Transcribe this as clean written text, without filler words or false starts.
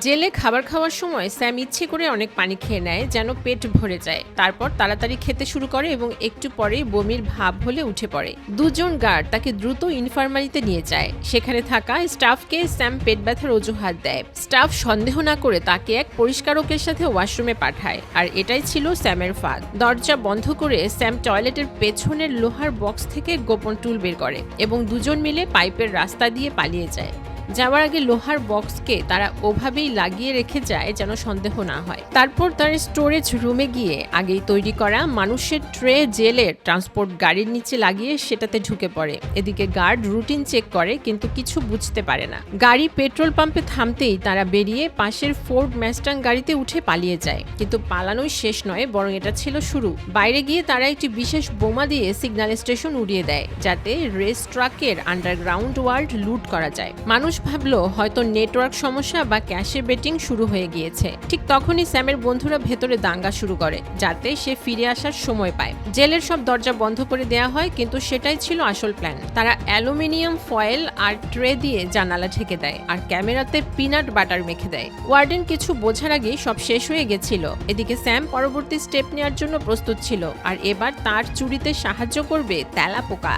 জেলে খাবার খাওয়ার সময় স্যাম ইচ্ছে করে অনেক পানি খেয়ে নেয় যেন পেট ভরে যায়। তারপর তাড়াতাড়ি খেতে শুরু করে এবং একটু পরেই বমির ভাব হলে উঠে পড়ে। দুজন গার্ড তাকে দ্রুত ইনফার্মারিতে নিয়ে যায়। সেখানে থাকা স্টাফকে স্যাম পেট ব্যথার অজুহাত দেয়। স্টাফ সন্দেহ না করে তাকে এক পরিষ্কারকের সাথে ওয়াশরুমে পাঠায়, আর এটাই ছিল স্যামের ফাঁদ। দরজা বন্ধ করে স্যাম টয়লেটের পেছনের লোহার বক্স থেকে গোপন টুল বের করে এবং দুজন মিলে পাইপের রাস্তা দিয়ে পালিয়ে যায়। যাওয়ার আগে লোহার বক্সকে তারা ওভাবেই লাগিয়ে রেখে যায় যেন সন্দেহ না হয়। তারপর তার স্টোরেজ রুমে গিয়ে আগেই তৈরি করা মানুষের ট্রে জেলের ট্রান্সপোর্ট গাড়ির নিচে লাগিয়ে সেটাতে ঢুকে পড়ে। এদিকে গার্ড রুটিন চেক করে কিন্তু কিছু বুঝতে পারে না। গাড়ি পেট্রোল পাম্পে থামতেই তারা বেরিয়ে পাশের ফোর্ড ম্যাস্টাং গাড়িতে উঠে পালিয়ে যায়। কিন্তু পালানোই শেষ নয়, বরং এটা ছিল শুরু। বাইরে গিয়ে তারা একটি বিশেষ বোমা দিয়ে সিগন্যাল স্টেশন উড়িয়ে দেয় যাতে রেস ট্রাকের আন্ডারগ্রাউন্ড ওয়ার্ল্ড লুট করা যায়। মানুষ ভাবলো হয়তো নেটওয়ার্ক সমস্যা বা ক্যাশে বেটিং শুরু হয়ে গিয়েছে। ঠিক তখনই স্যামের বন্ধুরা ভেতরে দাঙ্গা শুরু করে যাতে সে ফিরে আসার সময় পায়। জেলের সব দরজা বন্ধ করে দেয়া হয়, কিন্তু সেটাই ছিল আসল প্ল্যান। তারা অ্যালুমিনিয়াম ফয়েল আর ট্রে দিয়ে জানালা ঢেকে দেয় আর ক্যামেরাতে পিনাট বাটার মেখে দেয়। ওয়ার্ডেন কিছু বোঝার আগেই সব শেষ হয়ে গেছিল। এদিকে স্যাম পরবর্তী স্টেপ নেওয়ার জন্য প্রস্তুত ছিল, আর এবার তার চুরিতে সাহায্য করবে তেলাপোকা।